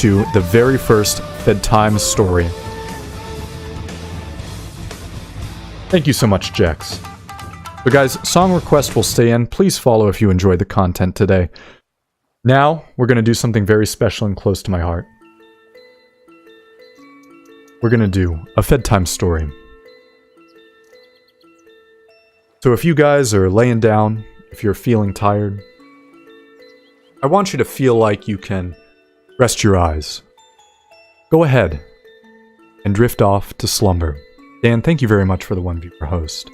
to the very first Fedtime story. Thank you so much, Jax. So guys, song request will stay in. Please follow if you enjoyed the content today. Now, we're going to do something very special and close to my heart. We're going to do a Fedtime story. So if you guys are laying down, if you're feeling tired, I want you to feel like you can rest your eyes. Go ahead and drift off to slumber. Dan, thank you very much for the one viewer host.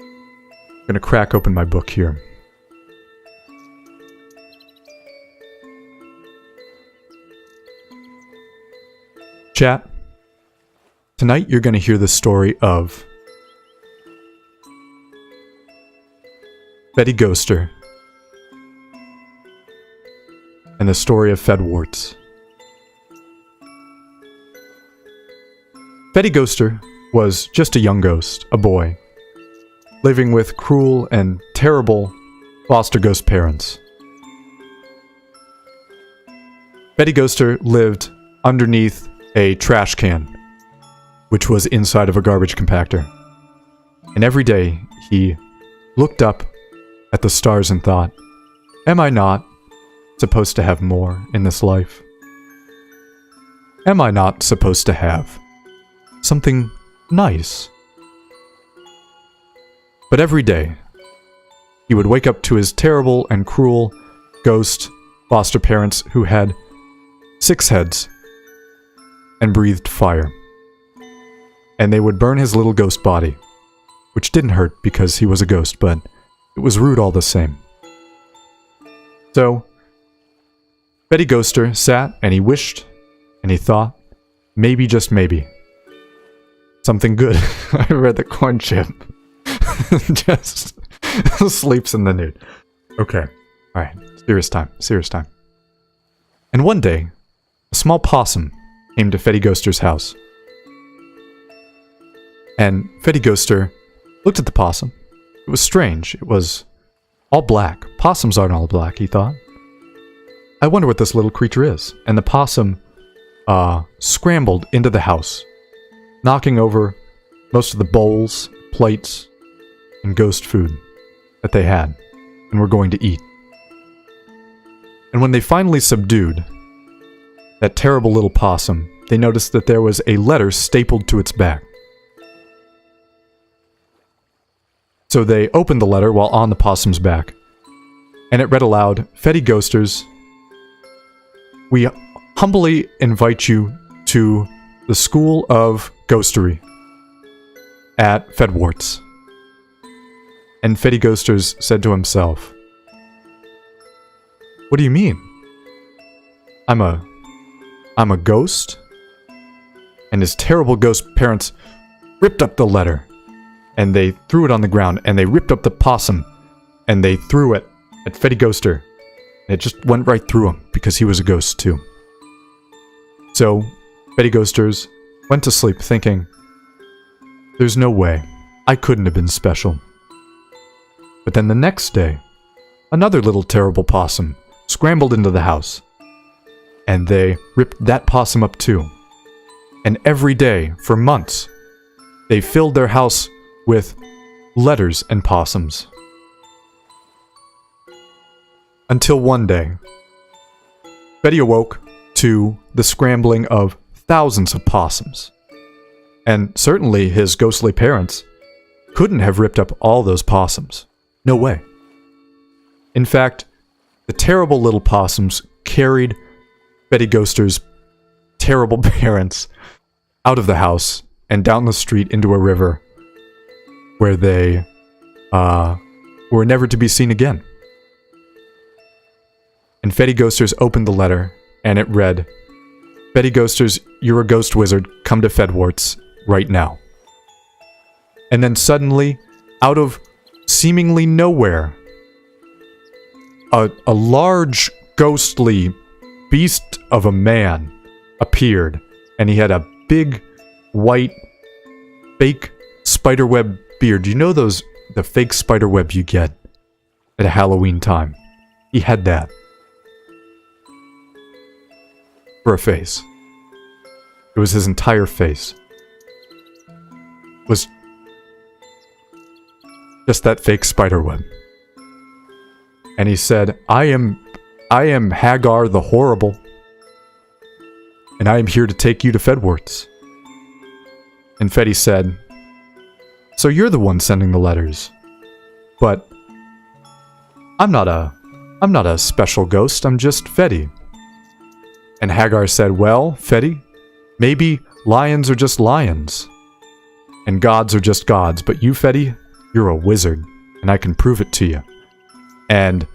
I'm going to crack open my book here. Chat, tonight you're going to hear the story of Feddy Ghoster and the story of Fedwarts. Feddy Ghoster was just a young ghost, a boy, living with cruel and terrible foster ghost parents. Feddy Ghoster lived underneath a trash can, which was inside of a garbage compactor. And every day he looked up at the stars and thought, am I not supposed to have more in this life? Am I not supposed to have something nice? But every day, he would wake up to his terrible and cruel ghost foster parents who had 6 heads and breathed fire. And they would burn his little ghost body, which didn't hurt because he was a ghost, but it was rude all the same. So, Feddy Ghoster sat and he wished and he thought, maybe, just maybe, something good. I read the corn chip. Just sleeps in the nude. Okay. Alright. Serious time. Serious time. And one day, a small possum came to Feddy Ghoster's house. And Feddy Ghoster looked at the possum. It was strange. It was all black. Possums aren't all black, he thought. I wonder what this little creature is. And the possum scrambled into the house, knocking over most of the bowls, plates, and ghost food that they had and were going to eat. And when they finally subdued that terrible little possum, they noticed that there was a letter stapled to its back. So they opened the letter while on the possum's back, and it read aloud, Feddy Ghosters, we humbly invite you to the School of Ghostery at Fedwarts. And Feddy Ghosters said to himself, what do you mean? I'm a ghost? And his terrible ghost parents ripped up the letter, and they threw it on the ground, and they ripped up the possum, and they threw it at Feddy Ghoster. And it just went right through him, because he was a ghost too. So, Feddy Ghosters went to sleep thinking, there's no way, I couldn't have been special. But then the next day, another little terrible possum scrambled into the house, and they ripped that possum up too. And every day, for months, they filled their house with letters and possums. Until one day, Feddy awoke to the scrambling of thousands of possums. And certainly his ghostly parents couldn't have ripped up all those possums. No way. In fact, the terrible little possums carried Feddy Ghoster's terrible parents out of the house and down the street into a river where they were never to be seen again. And Feddy Ghosters opened the letter, and it read, Feddy Ghosters, you're a ghost wizard, come to Fedwarts right now. And then suddenly, out of seemingly nowhere, a large, ghostly beast of a man appeared, and he had a big, white, fake spiderweb beard. You know the fake spiderweb you get at Halloween time? He had that. for a face. It was his entire face. It was just that fake spider web. And he said, I am Hagar the Horrible, and I am here to take you to Fedwarts. And Feddy said, so you're the one sending the letters. But I'm not a special ghost, I'm just Feddy. And Hagar said, well, Feddy, maybe lions are just lions, and gods are just gods, but you, Feddy, you're a wizard, and I can prove it to you. And,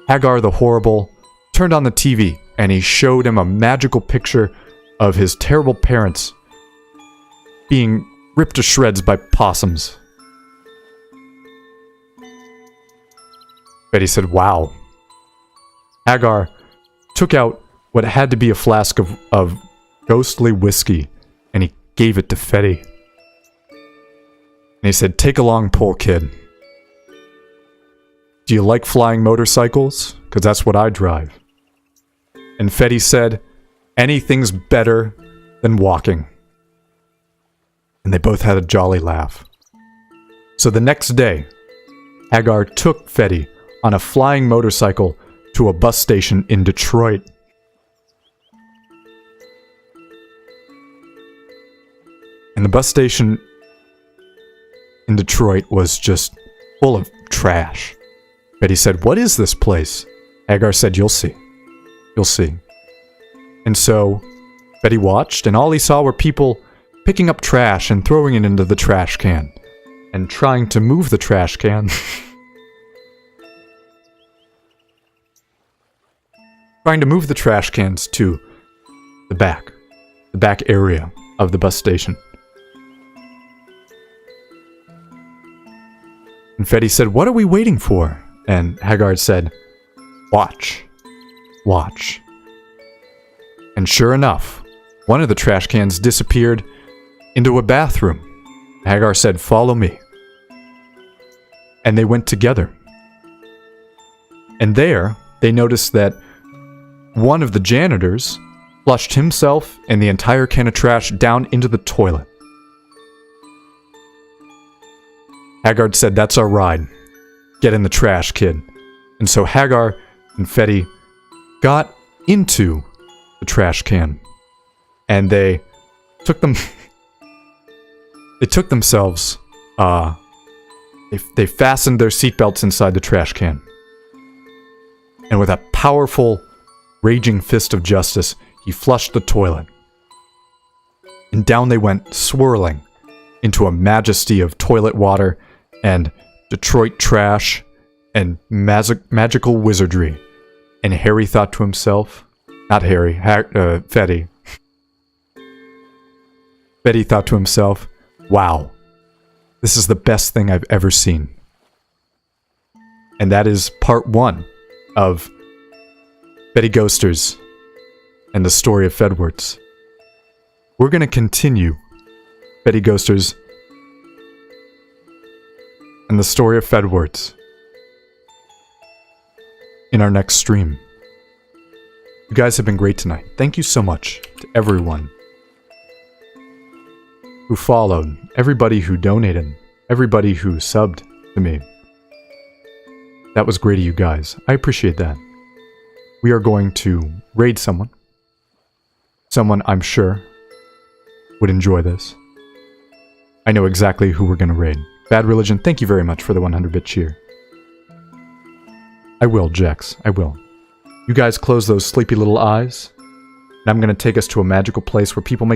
Hagar the Horrible turned on the TV, and he showed him a magical picture of his terrible parents being ripped to shreds by possums. Feddy said, wow. Hagar took out what had to be a flask of ghostly whiskey, and he gave it to Feddy. And he said, take a long pull, kid. Do you like flying motorcycles? Because that's what I drive. And Feddy said, anything's better than walking. And they both had a jolly laugh. So the next day, Hagar took Feddy on a flying motorcycle to a bus station in Detroit. And the bus station in Detroit was just full of trash. Feddy said, what is this place? Hagar said, you'll see. You'll see. And so, Feddy watched, and all he saw were people picking up trash and throwing it into the trash can, and trying to move the trash can. Trying to move the trash cans to the back area of the bus station. And Feddy said, what are we waiting for? And Hagar said, watch. Watch. And sure enough, one of the trash cans disappeared into a bathroom. Hagar said, follow me. And they went together. And there, they noticed that one of the janitors flushed himself and the entire can of trash down into the toilet. Hagar said, that's our ride. Get in the trash, kid. And so Hagar and Feddy got into the trash can. And they took them... they took themselves... They fastened their seatbelts inside the trash can. And with a powerful, raging fist of justice, he flushed the toilet. And down they went, swirling, into a majesty of toilet water and Detroit trash and magical wizardry. And Harry thought to himself... Not Harry, Feddy. Feddy thought to himself, wow, this is the best thing I've ever seen. And that is part 1 of Feddy Ghosters and the story of Fedwarts. We're going to continue Feddy Ghosters and the story of Fedwarts in our next stream. You guys have been great tonight. Thank you so much to everyone who followed, everybody who donated, everybody who subbed to me. That was great of you guys. I appreciate that. We are going to raid someone. Someone I'm sure would enjoy this. I know exactly who we're going to raid. Bad Religion, thank you very much for the 100-bit cheer. I will, Jex. I will. You guys close those sleepy little eyes, and I'm going to take us to a magical place where people make